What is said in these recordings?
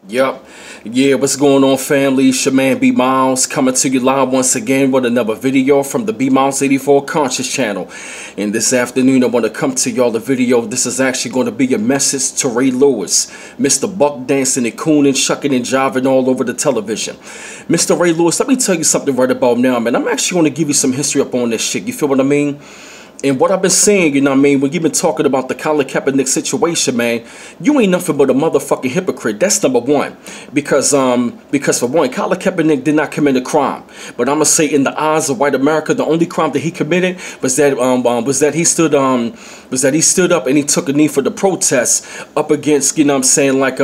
Yep. Yeah, what's going on, family? It's your man B Miles coming to you live once again with another video from the B Miles 84 Conscious channel. And this afternoon, I want to come to y'all a video. This is actually going to be a message to Ray Lewis, Mr. Buck dancing and cooning, shucking and jiving all over the television. Mr. Ray Lewis, let me tell you something right about now, man. I'm actually going to give you some history up on this shit. You feel what I mean? And what I've been saying, you know what I mean, when you've been talking about the Colin Kaepernick situation, man, you ain't nothing but a motherfucking hypocrite. That's number one. Because for one, Colin Kaepernick did not commit a crime. But I'm gonna say in the eyes of white America, the only crime that he committed was that he stood up and he took a knee for the protests up against, you know what I'm saying, like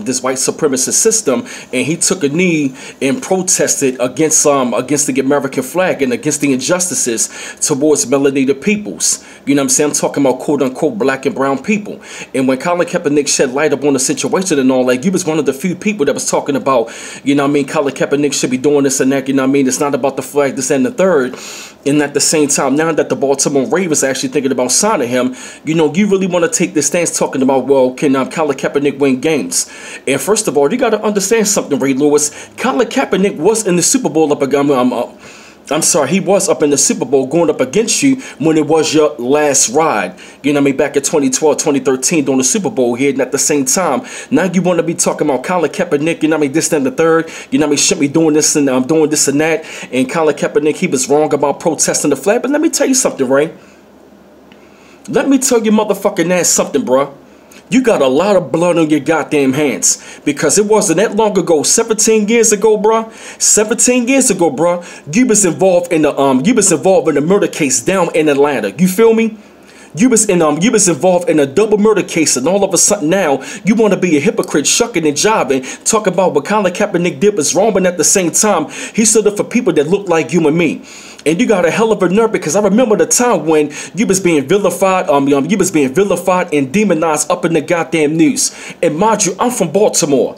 this white supremacist system, and he took a knee and protested against the American flag and against the injustices towards melanated peoples. You know what I'm saying? I'm talking about quote unquote black and brown people. And when Colin Kaepernick shed light upon the situation and all, like, you was one of the few people that was talking about, you know what I mean, Colin Kaepernick should be doing this and that, you know what I mean? It's not about the flag, this and the third. And at the same time, now that the Baltimore Ravens are actually thinking about signing him, you know, you really want to take this stance talking about, well, can Colin Kaepernick win games? And first of all, you got to understand something, Ray Lewis. Colin Kaepernick was in the Super Bowl he was up in the Super Bowl going up against you when it was your last ride. You know what I mean? Back in 2012, 2013 during the Super Bowl here. And at the same time, now you want to be talking about Colin Kaepernick, you know what I mean, this and the third. You know what I mean? Should be doing this and I'm doing this and that. And Colin Kaepernick, he was wrong about protesting the flag. But let me tell you something, Ray. Let me tell you motherfucking ass something, bruh. You got a lot of blood on your goddamn hands, because it wasn't that long ago, 17 years ago, bruh. 17 years ago, bruh, you was involved in a murder case down in Atlanta. You feel me? You was involved in a double murder case, and all of a sudden now you want to be a hypocrite, shucking and jiving, talking about what Colin Kaepernick did was wrong, but at the same time he stood up for people that look like you and me. And you got a hell of a nerve, because I remember the time when you was being vilified, and demonized up in the goddamn news. And mind you, I'm from Baltimore.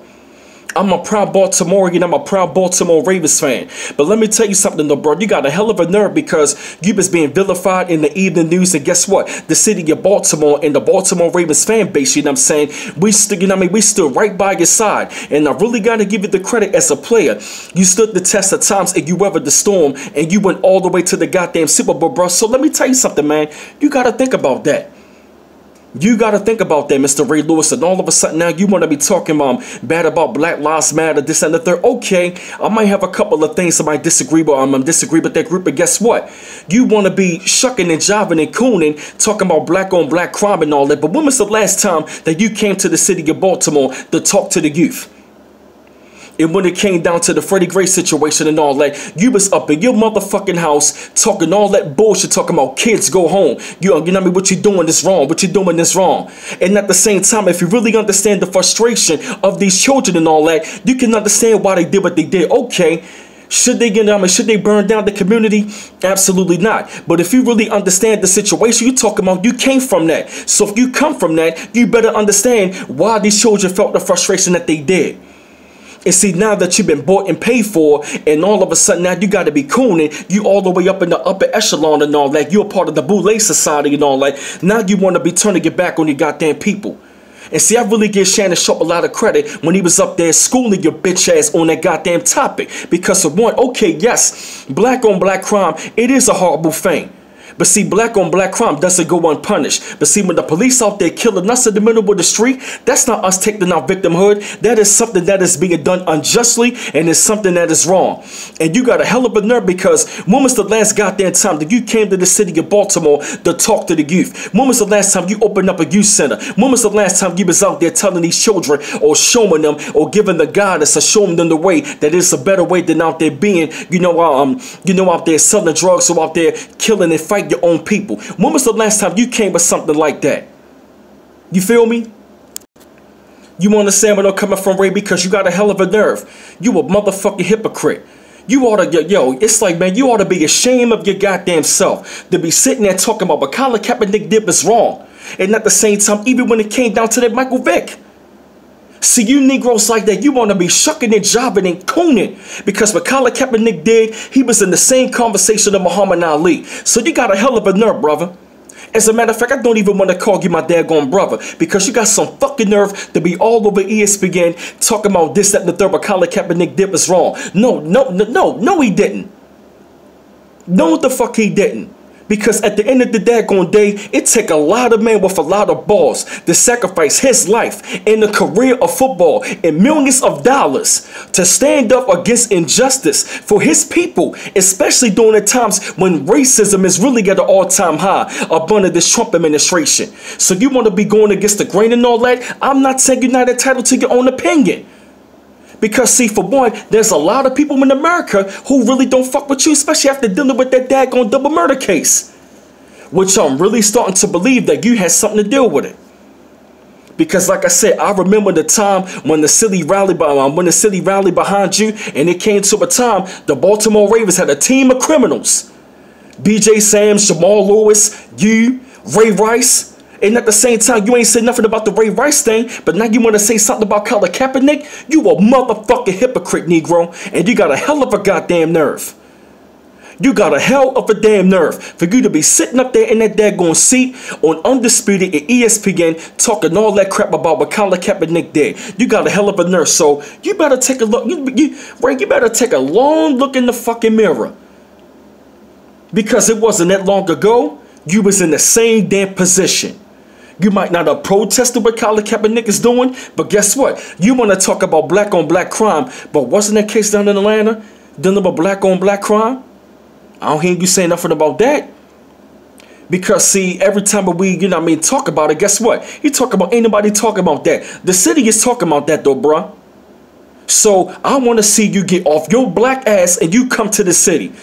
I'm a proud Baltimorean. I'm a proud Baltimore Ravens fan. But let me tell you something though, bro. You got a hell of a nerve, because you was being vilified in the evening news. And guess what? The city of Baltimore and the Baltimore Ravens fan base, you know what I'm saying? We stood, you know what I mean? We stood right by your side. And I really got to give you the credit as a player. You stood the test of times and you weathered the storm. And you went all the way to the goddamn Super Bowl, bro. So let me tell you something, man. You got to think about that. You got to think about that, Mr. Ray Lewis. And all of a sudden now you want to be talking bad about Black Lives Matter, this and the third. Okay, I might have a couple of things I might disagree with. Disagree with that group, but guess what? You want to be shucking and jiving and cooning, talking about black on black crime and all that. But when was the last time that you came to the city of Baltimore to talk to the youth? And when it came down to the Freddie Gray situation and all that, you was up in your motherfucking house talking all that bullshit, talking about kids go home. You know what I mean? What you doing is wrong. What you doing is wrong. And at the same time, if you really understand the frustration of these children and all that, you can understand why they did what they did. Okay. Should they burn down the community? Absolutely not. But if you really understand the situation you're talking about, you came from that. So if you come from that, you better understand why these children felt the frustration that they did. And see, now that you've been bought and paid for, and all of a sudden now you got to be cooning, you all the way up in the upper echelon and all that, you're a part of the Boule Society and all that. Now you want to be turning your back on your goddamn people. And see, I really give Shannon Sharpe a lot of credit when he was up there schooling your bitch ass on that goddamn topic. Because of one, okay, yes, black on black crime, it is a horrible thing. But see, black on black crime doesn't go unpunished. But see, when the police out there killing us in the middle of the street, that's not us taking our victimhood. That is something that is being done unjustly, and it's something that is wrong. And you got a hell of a nerve, because when was the last goddamn time that you came to the city of Baltimore to talk to the youth? When was the last time you opened up a youth center? When was the last time you was out there telling these children, or showing them, or giving the guidance, or showing them the way that it's a better way than out there being, out there selling drugs, or out there killing and fighting your own people? When was the last time you came with something like that? You feel me? You understand where I'm coming from, Ray? Because you got a hell of a nerve. You a motherfucking hypocrite. You ought to, it's like, man, you ought to be ashamed of your goddamn self to be sitting there talking about what Colin Kaepernick did was wrong. And at the same time, even when it came down to that Michael Vick. See, you Negroes like that, you want to be shucking and jobbing and cooning, because what Colin Kaepernick did, he was in the same conversation of Muhammad Ali. So you got a hell of a nerve, brother. As a matter of fact, I don't even want to call you my daggone brother because you got some fucking nerve to be all over ESPN talking about this, that, and the third, but Colin Kaepernick did was wrong. No, he didn't. No, what the fuck he didn't. Because at the end of the daggone day, it take a lot of men with a lot of balls to sacrifice his life and the career of football and millions of dollars to stand up against injustice for his people, especially during the times when racism is really at an all-time high up under this Trump administration. So you want to be going against the grain and all that? I'm not saying you're not entitled to your own opinion. Because, see, for one, there's a lot of people in America who really don't fuck with you, especially after dealing with that daggone double murder case. Which I'm really starting to believe that you had something to deal with it. Because, like I said, I remember the time when the city rallied behind you, and it came to a time the Baltimore Ravens had a team of criminals. BJ Sams, Jamal Lewis, you, Ray Rice. And at the same time, you ain't said nothing about the Ray Rice thing, but now you want to say something about Colin Kaepernick? You a motherfucking hypocrite, Negro, and you got a hell of a goddamn nerve. You got a hell of a damn nerve for you to be sitting up there in that daggone seat on Undisputed and ESPN talking all that crap about what Colin Kaepernick did. You got a hell of a nerve, so you better take a look. You better take a long look in the fucking mirror. Because it wasn't that long ago, you was in the same damn position. You might not have protested what Colin Kaepernick is doing, but guess what? You want to talk about black on black crime, but wasn't that case down in Atlanta dealing with black on black crime? I don't hear you saying nothing about that. Because, see, every time we, talk about it, guess what? You talk about, ain't nobody talking about that. The city is talking about that, though, bruh. So, I want to see you get off your black ass and you come to the city.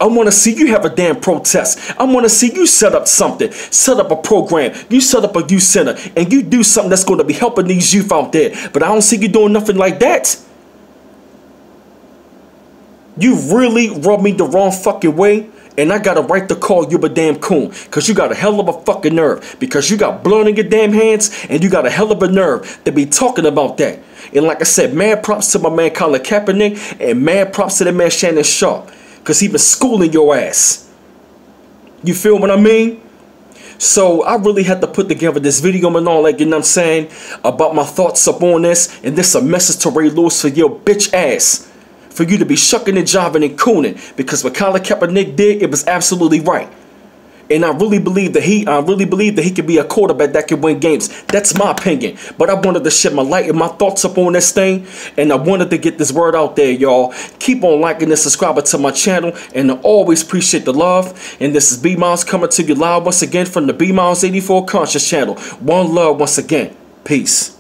I want to see you have a damn protest. I want to see you set up something. Set up a program. You set up a youth center. And you do something that's going to be helping these youth out there. But I don't see you doing nothing like that. You really rubbed me the wrong fucking way. And I got a right to call you a damn coon. Because you got a hell of a fucking nerve. Because you got blood in your damn hands. And you got a hell of a nerve to be talking about that. And like I said, mad props to my man Colin Kaepernick. And mad props to that man Shannon Sharpe. Because he been schooling your ass. You feel what I mean? So I really had to put together this video and all that, you know what I'm saying? About my thoughts up on this. And this a message to Ray Lewis for your bitch ass. For you to be shucking and jiving and cooning. Because what Colin Kaepernick did, it was absolutely right. And I really believe that he could be a quarterback that can win games. That's my opinion. But I wanted to shed my light and my thoughts up on this thing. And I wanted to get this word out there, y'all. Keep on liking and subscribing to my channel. And I always appreciate the love. And this is B Miles coming to you live once again from the B Miles 84 Conscious channel. One love once again. Peace.